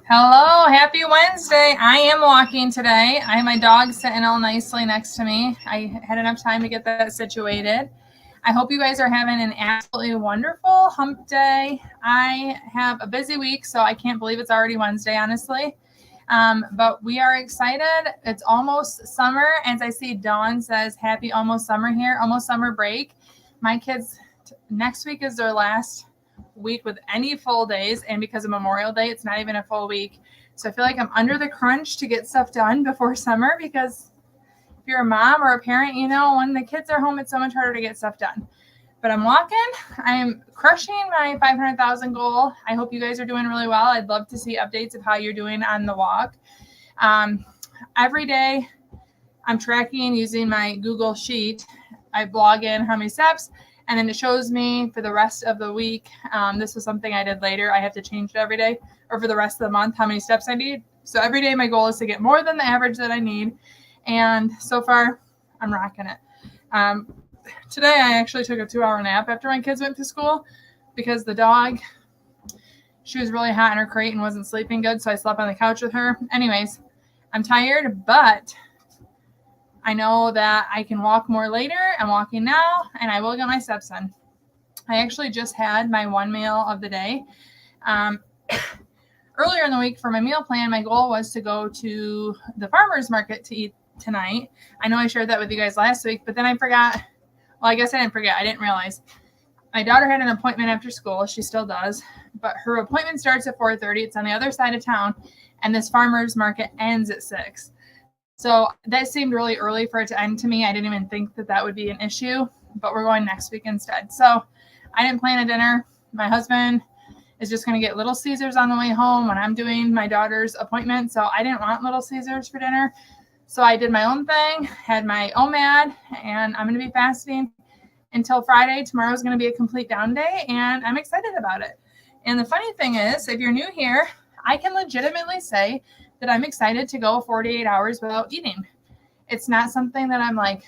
Hello, happy Wednesday. I am walking today. I have my dog sitting all nicely next to me. I had enough time to get that situated. I hope you guys are having an absolutely wonderful hump day. I have a busy week, so I can't believe it's already Wednesday, honestly. But we are excited. It's almost summer. As I see Dawn says, happy almost summer here, almost summer break. My kids, next week is their last week with any full days, and because of Memorial Day, it's not even a full week. So I feel like I'm under the crunch to get stuff done before summer, because if you're a mom or a parent, you know, when the kids are home, it's so much harder to get stuff done. But I'm walking. I'm crushing my 500,000 goal. I hope you guys are doing really well. I'd love to see updates of how you're doing on the walk. Every day I'm tracking using my Google Sheet. I log in how many steps, and then it shows me for the rest of the week. This was something I did later. I have to change it every day, or for the rest of the month, how many steps I need. So every day my goal is to get more than the average that I need. And so far, I'm rocking it. Today, I actually took a 2-hour nap after my kids went to school, because the dog, she was really hot in her crate and wasn't sleeping good. So I slept on the couch with her. Anyways, I'm tired, but I know that I can walk more later. I'm walking now, and I will get my steps in. I actually just had my one meal of the day. Earlier in the week for my meal plan, my goal was to go to the farmer's market to eat tonight. I know I shared that with you guys last week, but then I forgot. Well, I guess I didn't forget. I didn't realize. My daughter had an appointment after school. She still does, but her appointment starts at 4:30. It's on the other side of town, and this farmer's market ends at 6. So that seemed really early for it to end to me. I didn't even think that that would be an issue, but we're going next week instead. So I didn't plan a dinner. My husband is just going to get Little Caesars on the way home when I'm doing my daughter's appointment. So I didn't want Little Caesars for dinner. So I did my own thing, had my OMAD, and I'm going to be fasting until Friday. Tomorrow is going to be a complete down day, and I'm excited about it. And the funny thing is, if you're new here, I can legitimately say that I'm excited to go 48 hours without eating. It's not something that I'm like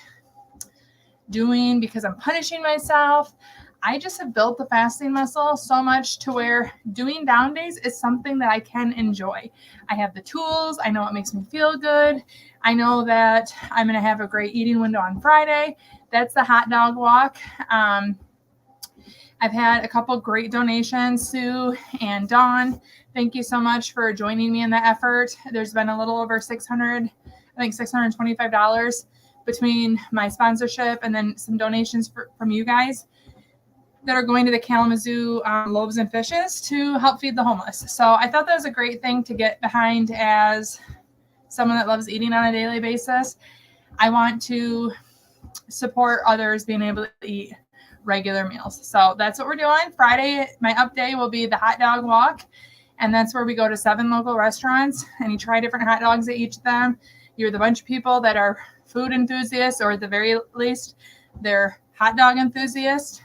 doing because I'm punishing myself. I just have built the fasting muscle so much to where doing down days is something that I can enjoy. I have the tools. I know it makes me feel good. I know that I'm going to have a great eating window on Friday. That's the hot dog walk. I've had a couple great donations, Sue and Dawn. Thank you so much for joining me in the effort. There's been a little over $625 between my sponsorship and then some donations from you guys that are going to the Kalamazoo Loaves and Fishes to help feed the homeless. So I thought that was a great thing to get behind as someone that loves eating on a daily basis. I want to support others being able to eat regular meals. So that's what we're doing. Friday, my up day will be the hot dog walk. And that's where we go to 7 local restaurants and you try different hot dogs at each of them. You're the bunch of people that are food enthusiasts, or at the very least, they're hot dog enthusiasts.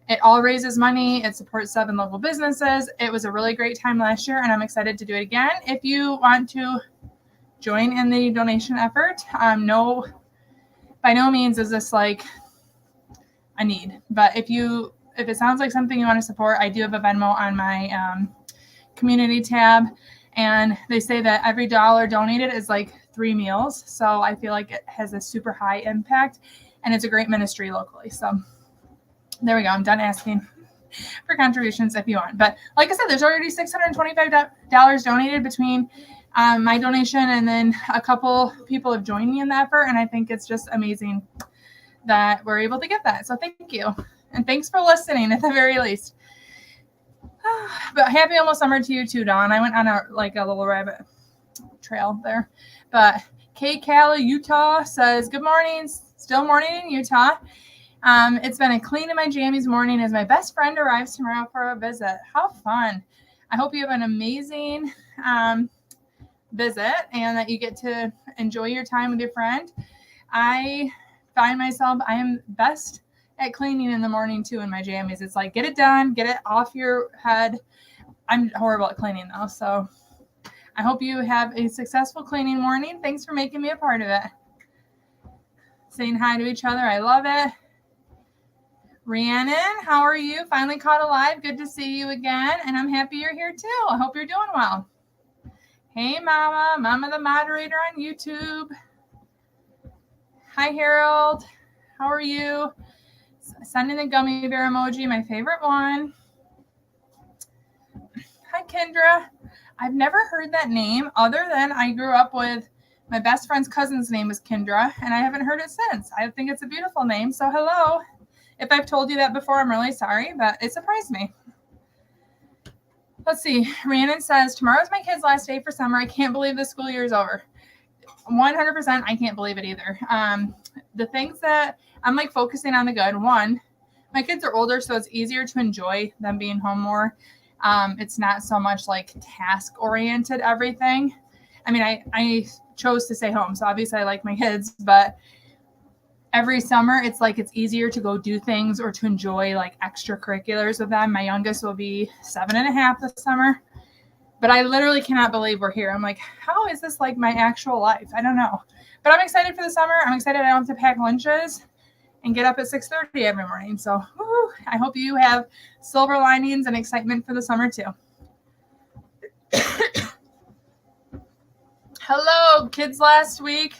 It all raises money. It supports 7 local businesses. It was a really great time last year, and I'm excited to do it again. If you want to join in the donation effort, by no means is this like a need. But if it sounds like something you want to support, I do have a Venmo on my community tab, and they say that every dollar donated is like 3 meals. So I feel like it has a super high impact, and it's a great ministry locally. So there we go. I'm done asking for contributions if you want. But like I said, there's already $625 donated between my donation, and then a couple people have joined me in the effort. And I think it's just amazing that we're able to get that. So thank you. And thanks for listening at the very least. But happy almost summer to you too, Dawn. I went on a little rabbit trail there. But Kate Cali, Utah says, good morning. Still morning in Utah. It's been a clean in my jammies morning as my best friend arrives tomorrow for a visit. How fun. I hope you have an amazing visit and that you get to enjoy your time with your friend. I find myself, I am best at cleaning in the morning too in my jammies. It's like, get it done, get it off your head. I'm horrible at cleaning though. So I hope you have a successful cleaning morning. Thanks for making me a part of it. Saying hi to each other. I love it. Rhiannon, how are you? Finally caught alive. Good to see you again. And I'm happy you're here too. I hope you're doing well. Hey, Mama. Mama, the moderator on YouTube. Hi, Harold. How are you? Sending the gummy bear emoji, my favorite one. Hi, Kendra. I've never heard that name other than I grew up with my best friend's cousin's name was Kendra, and I haven't heard it since. I think it's a beautiful name, so hello. If I've told you that before, I'm really sorry, but it surprised me. Let's see. Rhiannon says, tomorrow's my kid's last day for summer. I can't believe the school year is over. 100%, I can't believe it either. The things that I'm like focusing on the good. One, my kids are older, so it's easier to enjoy them being home more. It's not so much like task-oriented everything. I mean, I chose to stay home, so obviously I like my kids, but every summer it's like it's easier to go do things or to enjoy like extracurriculars with them. My youngest will be 7.5 this summer, but I literally cannot believe we're here. I'm like, how is this like my actual life? I don't know, but I'm excited for the summer. I'm excited I don't have to pack lunches and get up at 6:30 every morning. So I hope you have silver linings and excitement for the summer too. Hello, kids last week.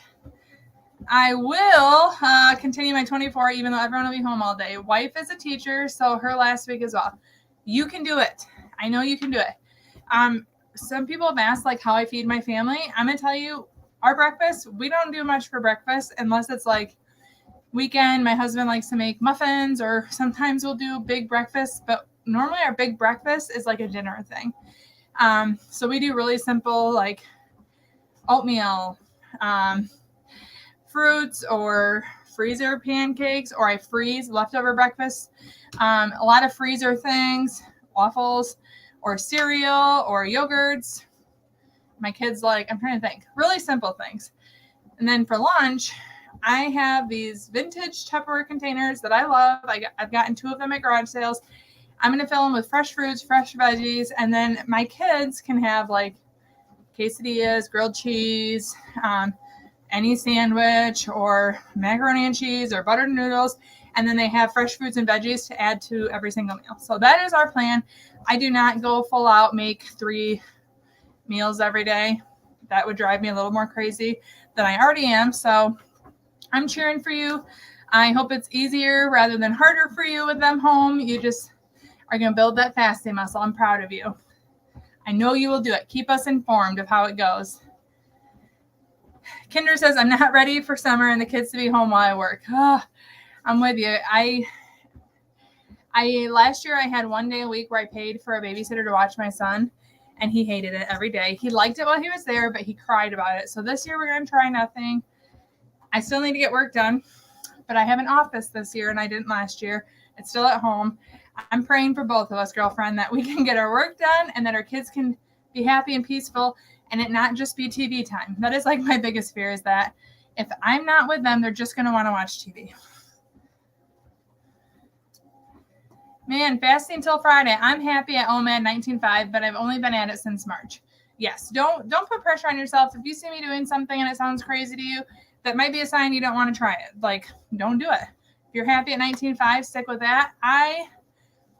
I will continue my 24, even though everyone will be home all day. Wife is a teacher, so her last week as well. You can do it. I know you can do it. Some people have asked like how I feed my family. I'm going to tell you, our breakfast, we don't do much for breakfast unless it's like weekend. My husband likes to make muffins, or sometimes we'll do big breakfast, but normally our big breakfast is like a dinner thing. So we do really simple like oatmeal, fruits, or freezer pancakes, or I freeze leftover breakfast. A lot of freezer things, waffles or cereal or yogurts. My kids like, I'm trying to think, really simple things. And then for lunch, I have these vintage Tupperware containers that I love. I've gotten 2 of them at garage sales. I'm going to fill them with fresh fruits, fresh veggies, and then my kids can have like quesadillas, grilled cheese, any sandwich, or macaroni and cheese, or buttered noodles, and then they have fresh fruits and veggies to add to every single meal. So that is our plan. I do not go full out, make 3 meals every day. That would drive me a little more crazy than I already am. So I'm cheering for you. I hope it's easier rather than harder for you with them home. You just are going to build that fasting muscle. I'm proud of you. I know you will do it. Keep us informed of how it goes. Kinder says, I'm not ready for summer and the kids to be home while I work. Oh, I'm with you. I last year I had 1 day a week where I paid for a babysitter to watch my son, and he hated it every day. He liked it while he was there, but he cried about it. So this year we're going to try nothing. I still need to get work done, but I have an office this year and I didn't last year. It's still at home. I'm praying for both of us, girlfriend, that we can get our work done and that our kids can be happy and peaceful and it not just be TV time. That is like my biggest fear, is that if I'm not with them, they're just going to want to watch TV. Man, fasting till Friday. I'm happy at OMAD 19.5, but I've only been at it since March. Yes, don't put pressure on yourself. If you see me doing something and it sounds crazy to you, that might be a sign you don't want to try it. Like, don't do it. If you're happy at 19.5, stick with that. I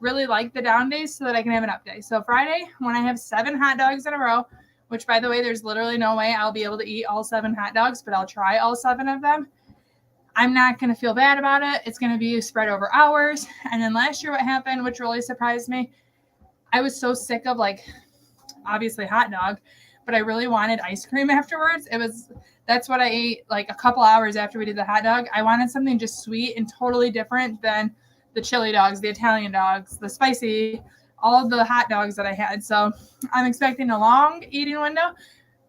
really like the down days so that I can have an up day. So Friday, when I have 7 hot dogs in a row, which, by the way, there's literally no way I'll be able to eat all 7 hot dogs, but I'll try all 7 of them. I'm not going to feel bad about it. It's going to be spread over hours. And then last year what happened, which really surprised me, I was so sick of, like, obviously hot dog, but I really wanted ice cream afterwards. That's what I ate like a couple hours after we did the hot dog. I wanted something just sweet and totally different than the chili dogs, the Italian dogs, the spicy, all of the hot dogs that I had. So I'm expecting a long eating window,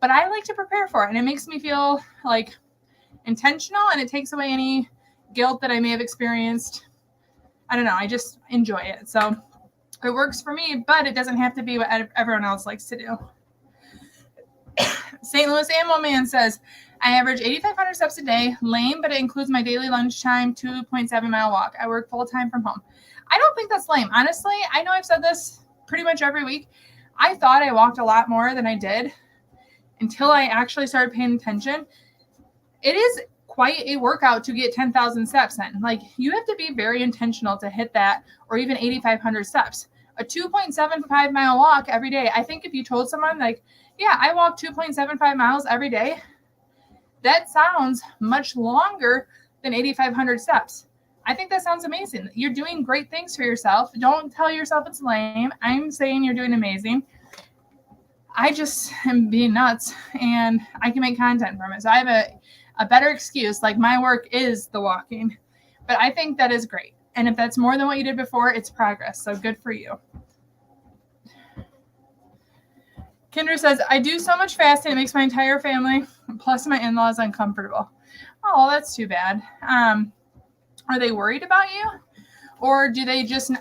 but I like to prepare for it. And it makes me feel like intentional, and it takes away any guilt that I may have experienced. I don't know. I just enjoy it. So it works for me, but it doesn't have to be what everyone else likes to do. St. Louis Ammo Man says, I average 8,500 steps a day. Lame, but it includes my daily lunchtime 2.7 mile walk. I work full time from home. I don't think that's lame. Honestly, I know I've said this pretty much every week. I thought I walked a lot more than I did until I actually started paying attention. It is quite a workout to get 10,000 steps in. Like, you have to be very intentional to hit that, or even 8,500 steps. a 2.75 mile walk every day. I think if you told someone like, yeah, I walk 2.75 miles every day, that sounds much longer than 8,500 steps. I think that sounds amazing. You're doing great things for yourself. Don't tell yourself it's lame. I'm saying you're doing amazing. I just am being nuts, and I can make content from it. So I have a better excuse. Like, my work is the walking, but I think that is great. And if that's more than what you did before, it's progress. So good for you. Kendra says, I do so much fasting, it makes my entire family, plus my in-laws, uncomfortable. Oh, that's too bad. Are they worried about you? Or do they just,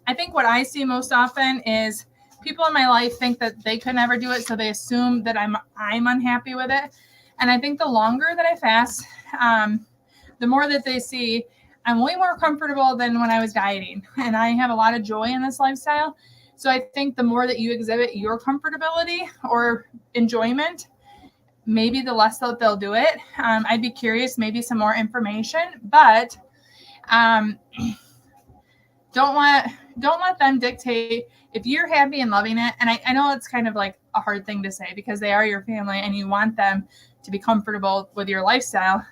I think what I see most often is people in my life think that they could never do it, so they assume that I'm unhappy with it. And I think the longer that I fast, the more that they see I'm way more comfortable than when I was dieting. And I have a lot of joy in this lifestyle. So I think the more that you exhibit your comfortability or enjoyment, maybe the less that they'll do it. I'd be curious, maybe some more information, but don't let them dictate if you're happy and loving it. And I know it's kind of like a hard thing to say because they are your family and you want them to be comfortable with your lifestyle.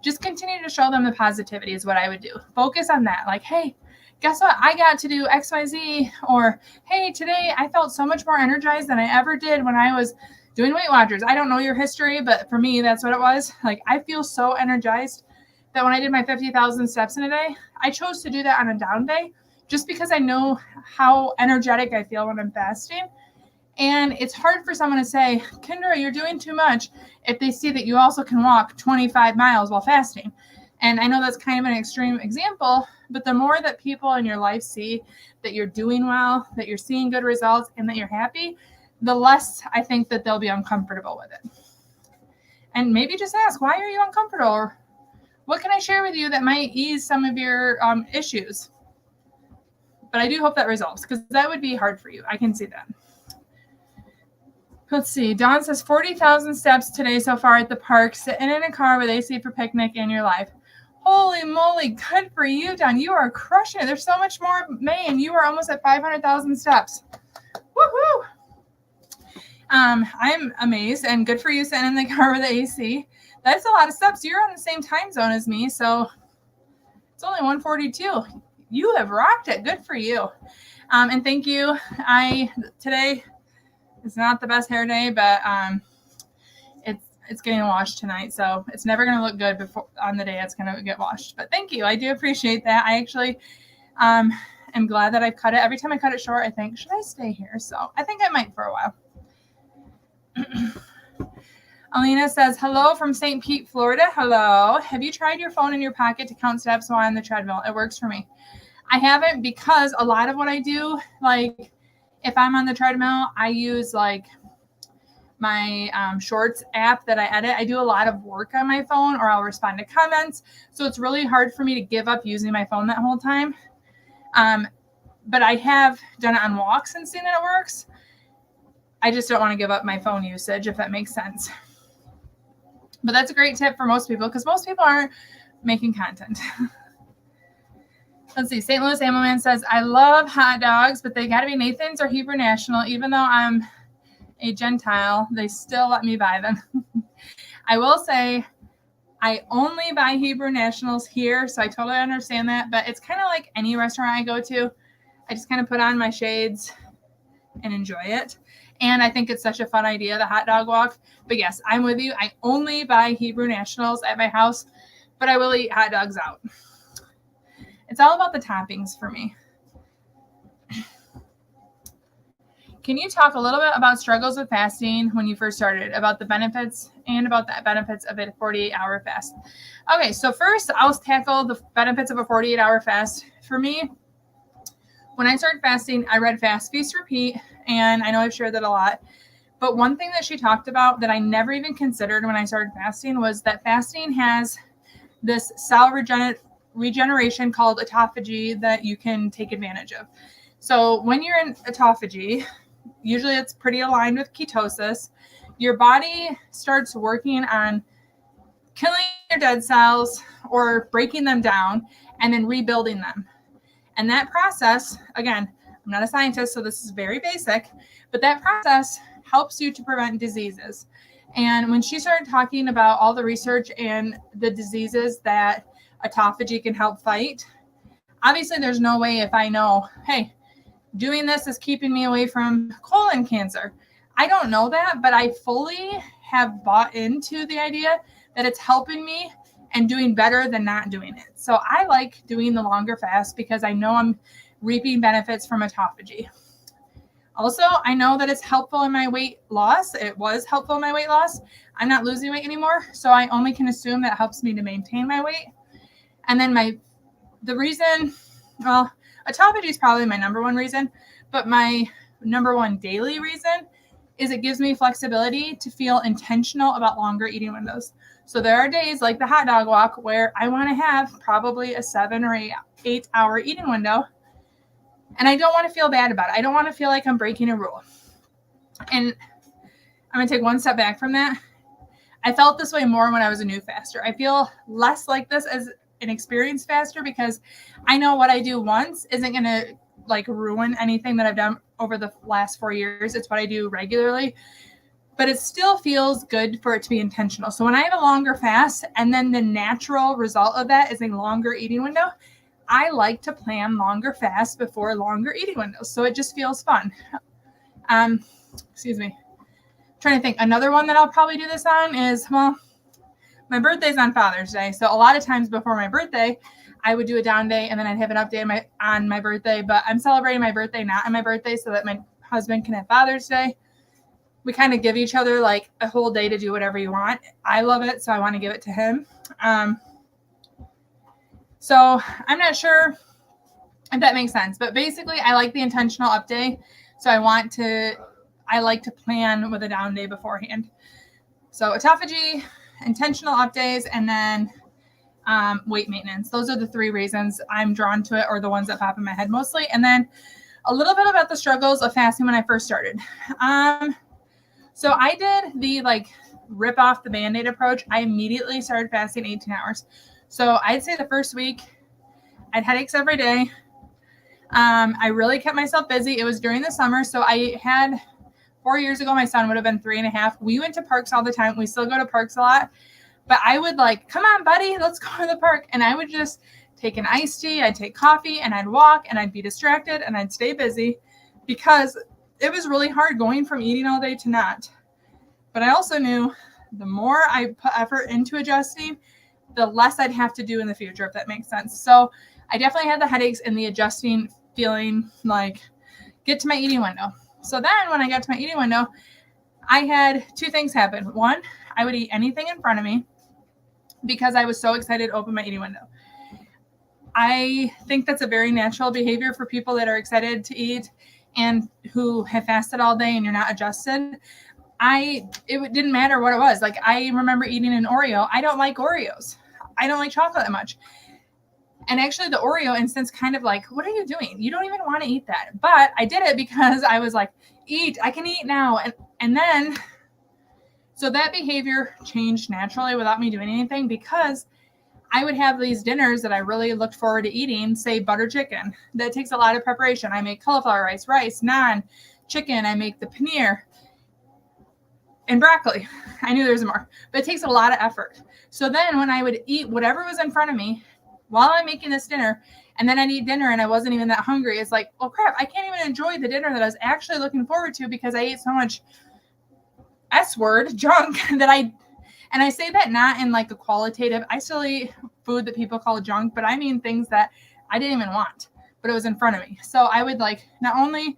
Just continue to show them the positivity is what I would do. Focus on that. Like, hey, guess what? I got to do XYZ. Or, hey, today I felt so much more energized than I ever did when I was doing Weight Watchers. I don't know your history, but for me, that's what it was. Like, I feel so energized that when I did my 50,000 steps in a day, I chose to do that on a down day just because I know how energetic I feel when I'm fasting. And it's hard for someone to say, Kendra, you're doing too much if they see that you also can walk 25 miles while fasting. And I know that's kind of an extreme example, but the more that people in your life see that you're doing well, that you're seeing good results, and that you're happy, the less I think that they'll be uncomfortable with it. And maybe just ask, why are you uncomfortable? Or what can I share with you that might ease some of your issues? But I do hope that resolves because that would be hard for you. I can see that. Let's see. Dawn says 40,000 steps today so far at the park, sitting in a car with AC for picnic in your life. Holy moly. Good for you, Dawn. You are crushing it. There's so much more May, and you are almost at 500,000 steps. Woohoo! I'm amazed, and good for you sitting in the car with the AC. That's a lot of steps. You're on the same time zone as me, so it's only 142. You have rocked it. Good for you. And thank you. Today is not the best hair day, but it's getting washed tonight, so it's never going to look good before on the day it's going to get washed. But thank you. I do appreciate that. I actually am glad that I've cut it. Every time I cut it short, I think, should I stay here? So I think I might for a while. Alina says, hello from St. Pete, Florida. Hello. Have you tried your phone in your pocket to count steps while on the treadmill? It works for me. I haven't because a lot of what I do, like if I'm on the treadmill, I use like my Shorts app that I edit. I do a lot of work on my phone or I'll respond to comments. So it's really hard for me to give up using my phone that whole time. But I have done it on walks and seen that it works. I just don't want to give up my phone usage, if that makes sense. But that's a great tip for most people because most people aren't making content. Let's see. St. Louis Ammo Man says, I love hot dogs, but they got to be Nathan's or Hebrew National. Even though I'm a Gentile, they still let me buy them. I will say I only buy Hebrew Nationals here, so I totally understand that. But it's kind of like any restaurant I go to. I just kind of put on my shades and enjoy it. And I think it's such a fun idea, the hot dog walk. But yes, I'm with you. I only buy Hebrew Nationals at my house, but I will eat hot dogs out. It's all about the toppings for me. Can you talk a little bit about struggles with fasting when you first started, about the benefits and about the benefits of a 48-hour fast? Okay, so first I'll tackle the benefits of a 48-hour fast. For me, when I started fasting, I read Fast, Feast, Repeat, and I know I've shared that a lot. But one thing that she talked about that I never even considered when I started fasting was that fasting has this cell regeneration called autophagy that you can take advantage of. So when you're in autophagy, usually it's pretty aligned with ketosis, your body starts working on killing your dead cells or breaking them down and then rebuilding them. And that process, again, I'm not a scientist, so this is very basic, but that process helps you to prevent diseases. And when she started talking about all the research and the diseases that autophagy can help fight, obviously there's no way if I know, hey, doing this is keeping me away from colon cancer. I don't know that, but I fully have bought into the idea that it's helping me and doing better than not doing it. So I like doing the longer fast because I know I'm reaping benefits from autophagy. Also, I know that it's helpful in my weight loss. It was helpful in my weight loss. I'm not losing weight anymore, so I only can assume that helps me to maintain my weight. And then the reason, well, autophagy is probably my number one reason, but my number one daily reason is it gives me flexibility to feel intentional about longer eating windows. So there are days like the hot dog walk where I want to have probably a 7 or 8 hour eating window. And I don't want to feel bad about it. I don't want to feel like I'm breaking a rule. And I'm going to take one step back from that. I felt this way more when I was a new faster. I feel less like this as an experienced faster because I know what I do once isn't going to like ruin anything that I've done over the last 4 years. It's what I do regularly, but it still feels good for it to be intentional. So when I have a longer fast and then the natural result of that is a longer eating window, I like to plan longer fasts before longer eating windows. So it just feels fun. Excuse me. Trying to think. Another one that I'll probably do this on is, well, my birthday's on Father's Day. So a lot of times before my birthday, I would do a down day and then I'd have an up day on my birthday. But I'm celebrating my birthday not on my birthday so that my husband can have Father's Day. We kind of give each other like a whole day to do whatever you want. I love it, so I want to give it to him. So I'm not sure if that makes sense, but basically I like the intentional up day. So I like to plan with a down day beforehand. So autophagy, intentional up days, and then weight maintenance. Those are the 3 reasons I'm drawn to it, or the ones that pop in my head mostly. And then a little bit about the struggles of fasting when I first started. So I did the like rip off the Band-Aid approach. I immediately started fasting 18 hours. So I'd say the first week I'd headaches every day. I really kept myself busy. It was during the summer. So I had 4 years ago, my son would have been 3.5. We went to parks all the time. We still go to parks a lot, but I would like, come on, buddy, let's go to the park. And I would just take an iced tea. I'd take coffee and I'd walk and I'd be distracted and I'd stay busy because it was really hard going from eating all day to not. But I also knew the more I put effort into adjusting, the less I'd have to do in the future, if that makes sense. So I definitely had the headaches and the adjusting feeling like get to my eating window. So then when I got to my eating window, I had 2 things happen. One, I would eat anything in front of me because I was so excited to open my eating window. I think that's a very natural behavior for people that are excited to eat and who have fasted all day and you're not adjusted. It didn't matter what it was. Like I remember eating an Oreo. I don't like Oreos. I don't like chocolate that much. And actually the Oreo instance kind of like, what are you doing? You don't even want to eat that. But I did it because I was like, I can eat now. And then, so that behavior changed naturally without me doing anything because I would have these dinners that I really looked forward to eating, say butter chicken. That takes a lot of preparation. I make cauliflower rice, naan, chicken. I make the paneer and broccoli. I knew there was more, but it takes a lot of effort. So then when I would eat whatever was in front of me while I'm making this dinner, and then I'd eat dinner and I wasn't even that hungry, it's like, well, crap, I can't even enjoy the dinner that I was actually looking forward to because I ate so much S-word junk and I say that not in like a qualitative, I still eat food that people call junk, but I mean things that I didn't even want, but it was in front of me. So I would like not only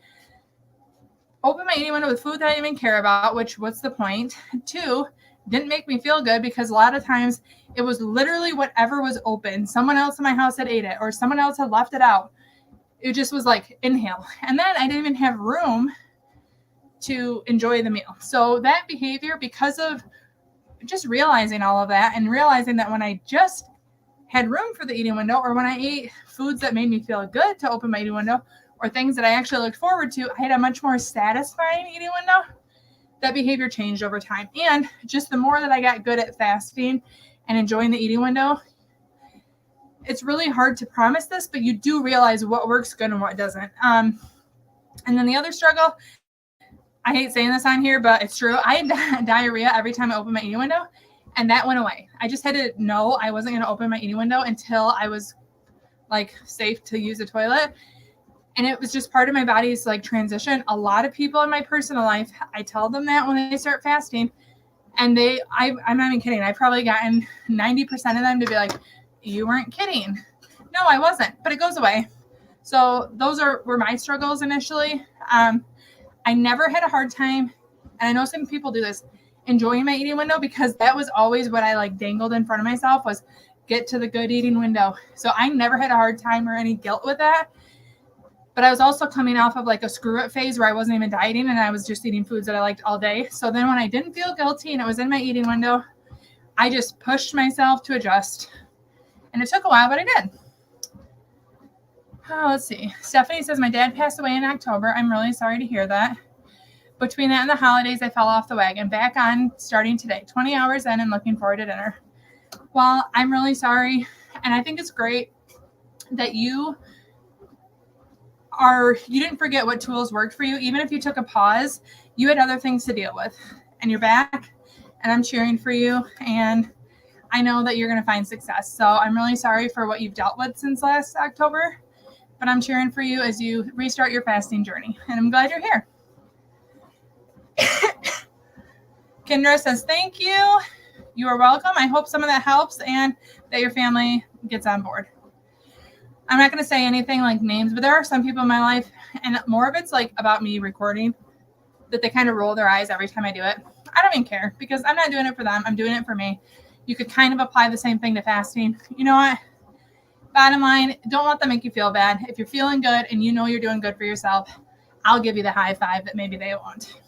open my eating window with food that I didn't even care about, which what's the point? 2, didn't make me feel good because a lot of times it was literally whatever was open. Someone else in my house had ate it or someone else had left it out. It just was like inhale. And then I didn't even have room to enjoy the meal. So that behavior, because of just realizing all of that and realizing that when I just had room for the eating window or when I ate foods that made me feel good to open my eating window or things that I actually looked forward to, I had a much more satisfying eating window. That behavior changed over time. And just the more that I got good at fasting and enjoying the eating window, it's really hard to promise this, but you do realize what works good and what doesn't. And then the other struggle, I hate saying this on here, but it's true. I had diarrhea every time I opened my eating window, and that went away. I just had to know I wasn't going to open my eating window until I was like safe to use a toilet. And it was just part of my body's like transition. A lot of people in my personal life, I tell them that when they start fasting, and I'm not even kidding. I've probably gotten 90% of them to be like, you weren't kidding. No, I wasn't, but it goes away. So those were my struggles initially. I never had a hard time, and I know some people do this, enjoying my eating window, because that was always what I like dangled in front of myself was get to the good eating window. So I never had a hard time or any guilt with that. But I was also coming off of like a screw it phase where I wasn't even dieting and I was just eating foods that I liked all day. So then when I didn't feel guilty and it was in my eating window, I just pushed myself to adjust. And it took a while, but I did. Oh, let's see. Stephanie says, my dad passed away in October. I'm really sorry to hear that. Between that and the holidays, I fell off the wagon. Back on starting today, 20 hours in and looking forward to dinner. Well, I'm really sorry. And I think it's great that you didn't forget what tools worked for you. Even if you took a pause, you had other things to deal with. And you're back, and I'm cheering for you. And I know that you're going to find success. So I'm really sorry for what you've dealt with since last October. But I'm cheering for you as you restart your fasting journey. And I'm glad you're here. Kendra says, thank you. You are welcome. I hope some of that helps and that your family gets on board. I'm not going to say anything like names, but there are some people in my life, and more of it's like about me recording, that they kind of roll their eyes every time I do it. I don't even care because I'm not doing it for them. I'm doing it for me. You could kind of apply the same thing to fasting. You know what? Bottom line, don't let them make you feel bad. If you're feeling good and you know you're doing good for yourself, I'll give you the high five that maybe they won't.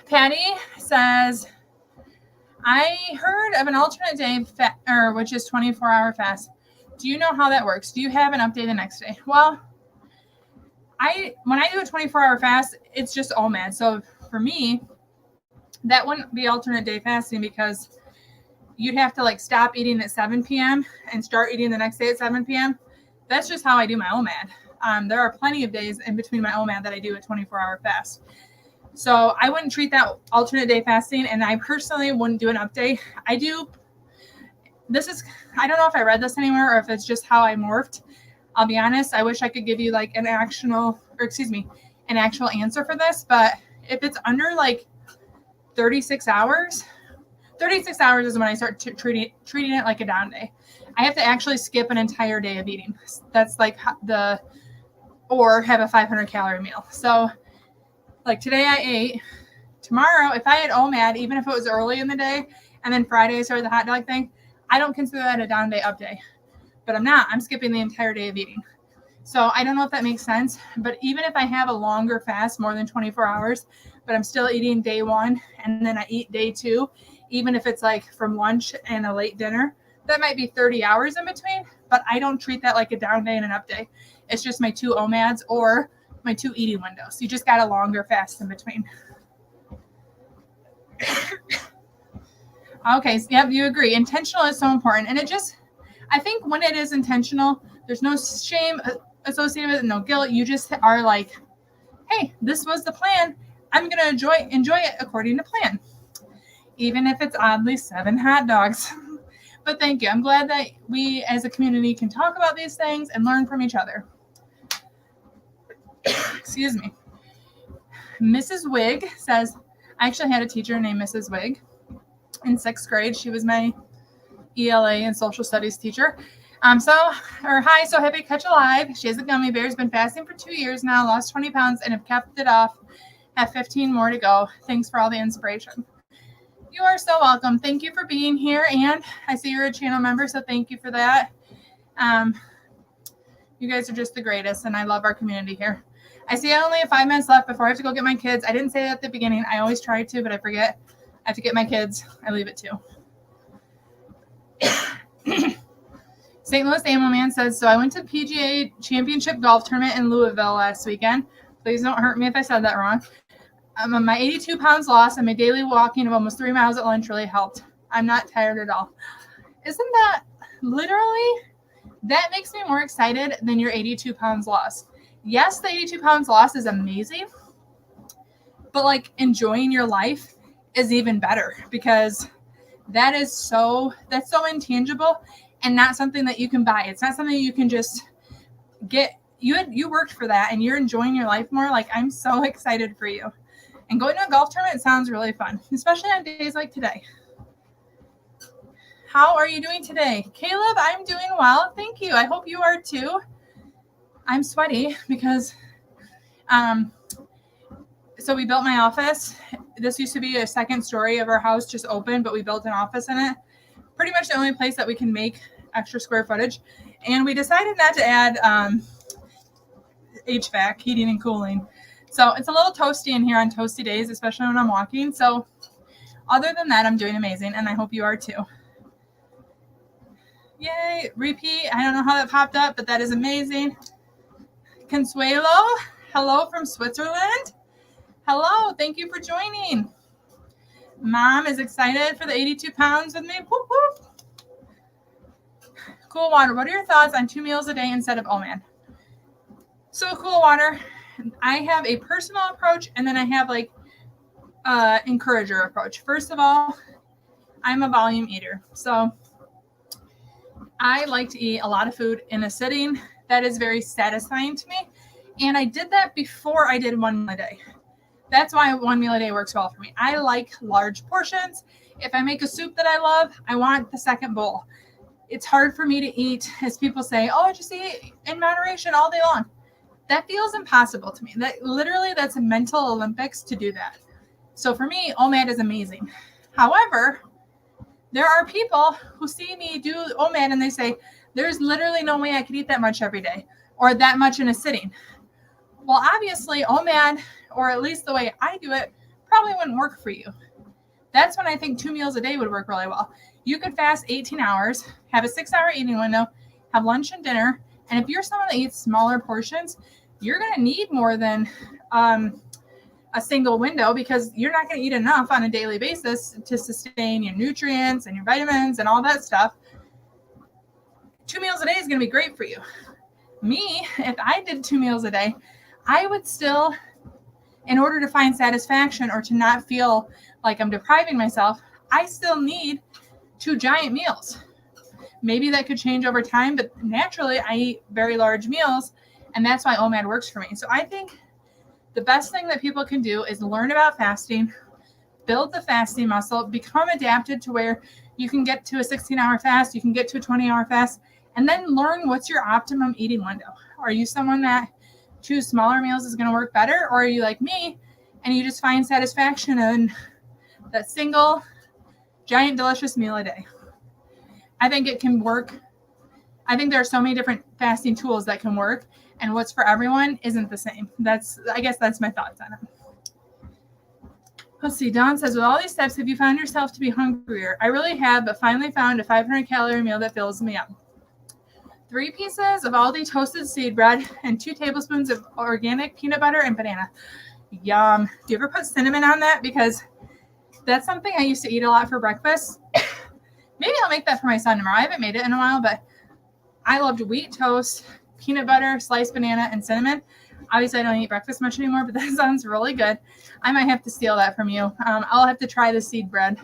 Patty says, I heard of an alternate day, which is 24-hour fast. Do you know how that works? Do you have an update the next day? Well, when I do a 24-hour fast, it's just OMAD. So for me, that wouldn't be alternate day fasting because you'd have to like stop eating at 7 p.m. and start eating the next day at 7 p.m. That's just how I do my OMAD. There are plenty of days in between my OMAD that I do a 24-hour fast. So I wouldn't treat that alternate day fasting, and I personally wouldn't do an update. I don't know if I read this anywhere or if it's just how I morphed. I'll be honest, I wish I could give you like an actual answer for this, but if it's under like 36 hours is when I start treating it like a down day. I have to actually skip an entire day of eating. That's like or have a 500 calorie meal. So like today I ate. Tomorrow, if I had OMAD, even if it was early in the day, and then Friday I started the hot dog thing, I don't consider that a down day, up day. But I'm skipping the entire day of eating. So I don't know if that makes sense, but even if I have a longer fast, more than 24 hours, but I'm still eating day one, and then I eat day two, even if it's like from lunch and a late dinner, that might be 30 hours in between, but I don't treat that like a down day and an up day. It's just my 2 OMADs or my 2 eating windows. You just got a longer fast in between. Okay, yep, you agree. Intentional is so important. And I think when it is intentional, there's no shame associated with it, no guilt. You just are like, hey, this was the plan. I'm going to enjoy it according to plan. Even if it's oddly 7 hot dogs. But thank you. I'm glad that we as a community can talk about these things and learn from each other. Excuse me. Mrs. Wig says, I actually had a teacher named Mrs. Wig in 6th grade. She was my ELA and social studies teacher. Hi, so happy to catch alive. She has a gummy bear. Has been fasting for 2 years now, lost 20 pounds and have kept it off. Have 15 more to go. Thanks for all the inspiration. You are so welcome. Thank you for being here. And I see you're a channel member, so thank you for that. You guys are just the greatest, and I love our community here. I see I only have 5 minutes left before I have to go get my kids. I didn't say that at the beginning. I always try to, but I forget. I have to get my kids. I leave it too. St. Louis Ammo Man says, so I went to PGA Championship Golf Tournament in Louisville last weekend. Please don't hurt me if I said that wrong. My 82 pounds lost and my daily walking of almost 3 miles at lunch really helped. I'm not tired at all. Isn't that literally, that makes me more excited than your 82 pounds lost. Yes, the 82 pounds lost is amazing, but like enjoying your life is even better, because that's so intangible and not something that you can buy. It's not something you can just get. You worked for that and you're enjoying your life more. Like, I'm so excited for you. And going to a golf tournament sounds really fun, especially on days like today. How are you doing today? Caleb, I'm doing well. Thank you. I hope you are too. I'm sweaty because so we built my office. This used to be a second story of our house, just open, but we built an office in it. Pretty much the only place that we can make extra square footage. And we decided not to add HVAC, heating and cooling. So it's a little toasty in here on toasty days, especially when I'm walking. So other than that, I'm doing amazing, and I hope you are too. Yay, repeat. I don't know how that popped up, but that is amazing. Consuelo, hello from Switzerland. Hello, thank you for joining. Mom is excited for the 82 pounds with me. Whoop, whoop. Cool Water, what are your thoughts on 2 meals a day instead of OMAD? So Cool Water, I have a personal approach, and then I have like encourager approach. First of all, I'm a volume eater. So I like to eat a lot of food in a sitting. That is very satisfying to me. And I did that before I did 1 meal a day. That's why 1 meal a day works well for me. I like large portions. If I make a soup that I love, I want the second bowl. It's hard for me to eat, as people say, oh, just eat in moderation all day long. That feels impossible to me. That's a mental Olympics to do that. So for me, OMAD is amazing. However, there are people who see me do OMAD and they say, there's literally no way I could eat that much every day or that much in a sitting. Well, obviously OMAD, or at least the way I do it, probably wouldn't work for you. That's when I think 2 meals a day would work really well. You could fast 18 hours, have a 6-hour eating window, have lunch and dinner. And if you're someone that eats smaller portions, you're going to need more than a single window, because you're not going to eat enough on a daily basis to sustain your nutrients and your vitamins and all that stuff. 2 meals a day is going to be great for you. Me, if I did 2 meals a day, I would still, in order to find satisfaction or to not feel like I'm depriving myself, I still need 2 giant meals. Maybe that could change over time, but naturally I eat very large meals, and that's why OMAD works for me. So I think the best thing that people can do is learn about fasting, build the fasting muscle, become adapted to where you can get to a 16-hour fast, you can get to a 20-hour fast, and then learn what's your optimum eating window. Are you someone that 2 smaller meals is going to work better? Or are you like me and you just find satisfaction in that single giant delicious meal a day? I think it can work. I think there are so many different fasting tools that can work, and what's for everyone isn't the same. I guess that's my thoughts on it. Let's see. Dawn says, with all these steps, have you found yourself to be hungrier? I really have, but finally found a 500-calorie meal that fills me up. 3 pieces of Aldi toasted seed bread and 2 tablespoons of organic peanut butter and banana. Yum. Do you ever put cinnamon on that? Because that's something I used to eat a lot for breakfast. Maybe I'll make that for my son tomorrow. I haven't made it in a while, but I loved wheat toast, peanut butter, sliced banana, and cinnamon. Obviously, I don't eat breakfast much anymore, but that sounds really good. I might have to steal that from you. I'll have to try the seed bread.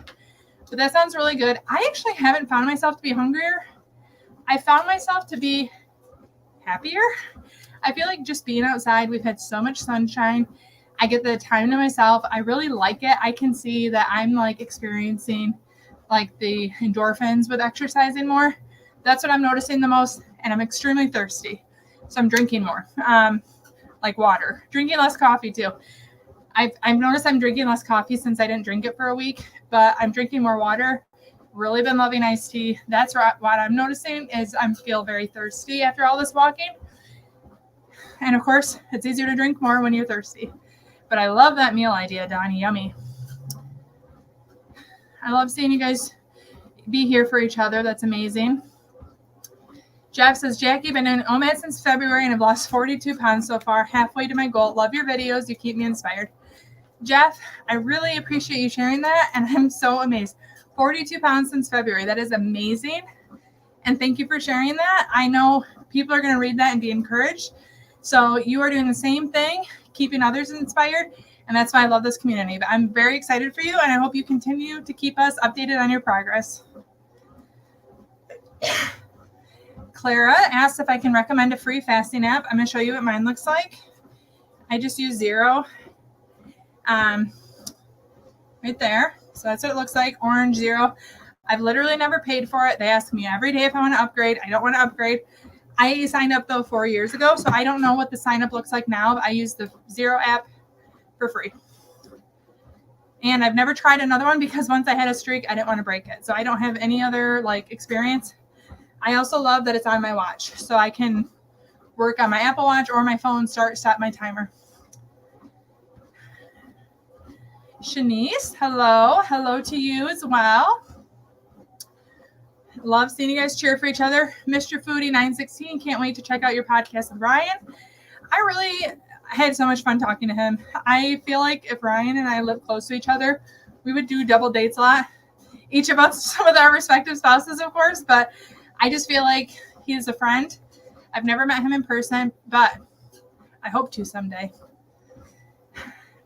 But that sounds really good. I actually haven't found myself to be hungrier. I found myself to be happier. I feel like just being outside, we've had so much sunshine. I get the time to myself. I really like it. I can see that I'm like experiencing like the endorphins with exercising more. That's what I'm noticing the most. And I'm extremely thirsty. So I'm drinking more, like water, drinking less coffee too. I've noticed I'm drinking less coffee since I didn't drink it for a week, but I'm drinking more water. Really been loving iced tea. That's what I'm noticing is I feel very thirsty after all this walking. And of course, it's easier to drink more when you're thirsty. But I love that meal idea, Donnie. Yummy. I love seeing you guys be here for each other. That's amazing. Jeff says, Jackie, been in OMAD since February and have lost 42 pounds so far, halfway to my goal. Love your videos. You keep me inspired. Jeff, I really appreciate you sharing that, and I'm so amazed. 42 pounds since February. That is amazing. And thank you for sharing that. I know people are going to read that and be encouraged. So you are doing the same thing, keeping others inspired. And that's why I love this community. But I'm very excited for you. And I hope you continue to keep us updated on your progress. Clara asked if I can recommend a free fasting app. I'm going to show you what mine looks like. I just use Zero. Right there. So that's what it looks like. Orange Zero. I've literally never paid for it. They ask me every day if I want to upgrade. I don't want to upgrade. I signed up though 4 years ago, so I don't know what the sign up looks like now. But I use the Zero app for free. And I've never tried another one because once I had a streak, I didn't want to break it. So I don't have any other experience. I also love that it's on my watch, so I can work on my Apple Watch or my phone, stop my timer. Shanice, hello. Hello to you as well. Love seeing you guys cheer for each other. Mr. Foodie 916, can't wait to check out your podcast with Ryan. I had so much fun talking to him. I feel like if Ryan and I lived close to each other, we would do double dates a lot. Each of us with our respective spouses, of course, but I just feel like he's a friend. I've never met him in person, but I hope to someday.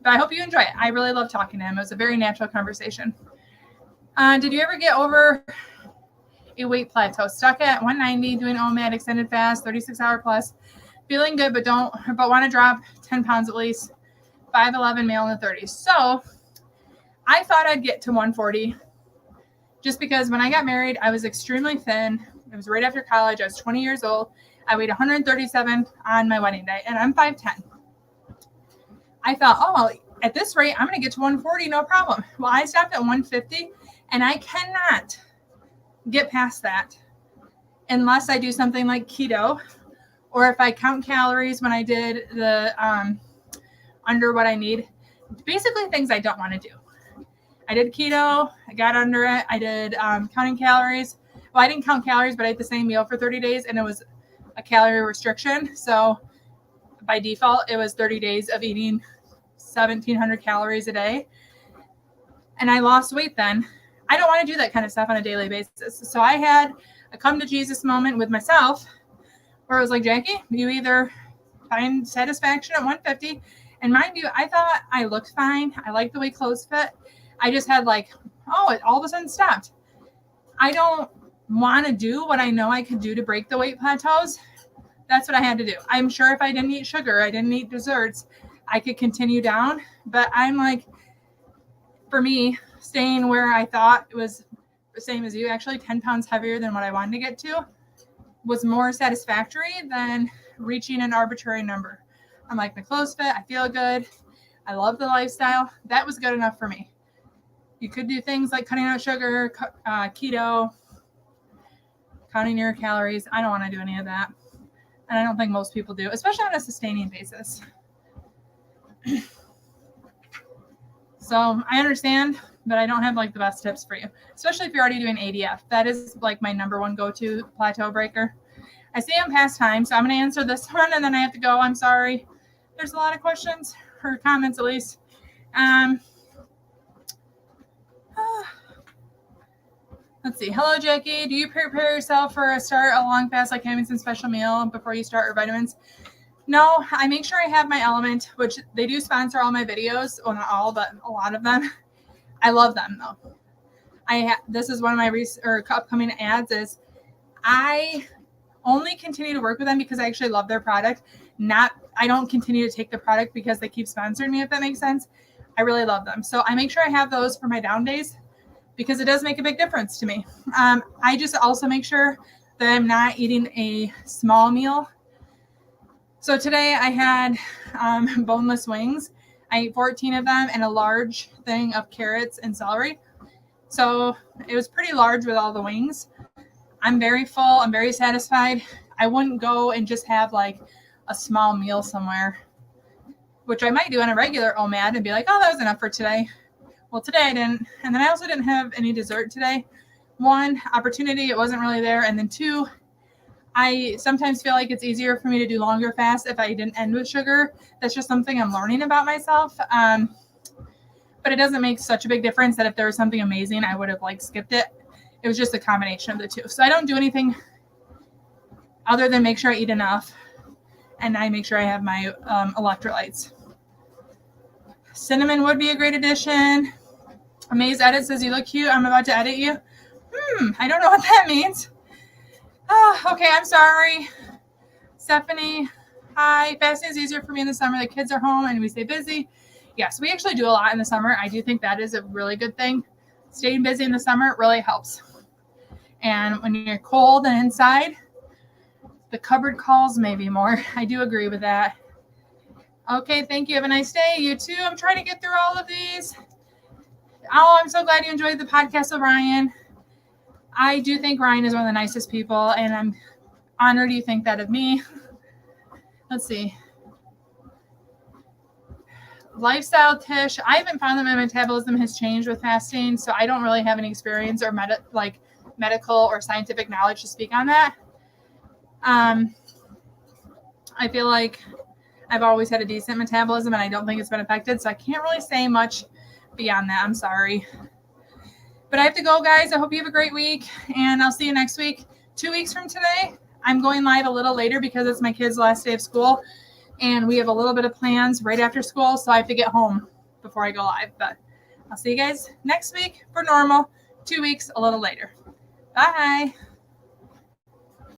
But I hope you enjoy it. I really love talking to him. It was a very natural conversation. Did you ever get over a weight plateau? Stuck at 190, doing OMAD, extended fast, 36-hour plus, feeling good, but want to drop 10 pounds at least, 5'11", male in the 30s. So I thought I'd get to 140 just because when I got married, I was extremely thin. It was right after college. I was 20 years old. I weighed 137 on my wedding day, and I'm 5'10". I thought, at this rate, I'm going to get to 140, no problem. Well, I stopped at 150, and I cannot get past that unless I do something like keto, or if I count calories when I did the under what I need. Basically, things I don't want to do. I did keto. I got under it. I did counting calories. Well, I didn't count calories, but I ate the same meal for 30 days, and it was a calorie restriction. So by default, it was 30 days of eating 1,700 calories a day. And I lost weight then. I don't want to do that kind of stuff on a daily basis. So I had a come to Jesus moment with myself where I was like, Jackie, you either find satisfaction at 150. And mind you, I thought I looked fine. I liked the way clothes fit. I just had it all of a sudden stopped. I don't want to do what I know I could do to break the weight plateaus. That's what I had to do. I'm sure if I didn't eat sugar, I didn't eat desserts, I could continue down. But I'm for me, staying where I thought it was the same as you, actually 10 pounds heavier than what I wanted to get to, was more satisfactory than reaching an arbitrary number. I'm like, my clothes fit, I feel good, I love the lifestyle. That was good enough for me. You could do things like cutting out sugar, keto, counting your calories. I don't want to do any of that. And I don't think most people do, especially on a sustaining basis. So I understand, but I don't have the best tips for you, especially if you're already doing ADF. That is my number one go-to plateau breaker. I see I'm past time, so I'm going to answer this one and then I have to go. I'm sorry. There's a lot of questions or comments at least. Let's see. Hello, Jackie. Do you prepare yourself for a long fast, like having some special meal before you start, or vitamins? No, I make sure I have my Element, which they do sponsor all my videos. Well, not all, but a lot of them. I love them though. This is one of my upcoming ads. Is I only continue to work with them because I actually love their product. I don't continue to take the product because they keep sponsoring me, if that makes sense. I really love them, so I make sure I have those for my down days, because it does make a big difference to me. I just also make sure that I'm not eating a small meal. So today I had boneless wings. I ate 14 of them and a large thing of carrots and celery. So it was pretty large with all the wings. I'm very full. I'm very satisfied. I wouldn't go and just have a small meal somewhere, which I might do on a regular OMAD and be like, oh, that was enough for today. Well, today I didn't. And then I also didn't have any dessert today. One, opportunity, it wasn't really there. And then two, I sometimes feel like it's easier for me to do longer fasts if I didn't end with sugar. That's just something I'm learning about myself. But it doesn't make such a big difference that if there was something amazing, I would have skipped it. It was just a combination of the two. So I don't do anything other than make sure I eat enough and I make sure I have my electrolytes. Cinnamon would be a great addition. Amaze Edit says, you look cute. I'm about to edit you. I don't know what that means. Oh, okay, I'm sorry. Stephanie, hi. Fasting is easier for me in the summer. The kids are home and we stay busy. Yes, we actually do a lot in the summer. I do think that is a really good thing. Staying busy in the summer really helps. And when you're cold and inside, the cupboard calls maybe more. I do agree with that. Okay, thank you. Have a nice day. You too. I'm trying to get through all of these. Oh, I'm so glad you enjoyed the podcast with Ryan. I do think Ryan is one of the nicest people, and I'm honored you think that of me. Let's see. Lifestyle Tish. I haven't found that my metabolism has changed with fasting, so I don't really have any experience or medical or scientific knowledge to speak on that. I feel like I've always had a decent metabolism, and I don't think it's been affected, so I can't really say much beyond that. I'm sorry. But I have to go, guys. I hope you have a great week, and I'll see you next week. 2 weeks from today, I'm going live a little later because it's my kids' last day of school, and we have a little bit of plans right after school, so I have to get home before I go live. But I'll see you guys next week for normal. 2 weeks, a little later. Bye.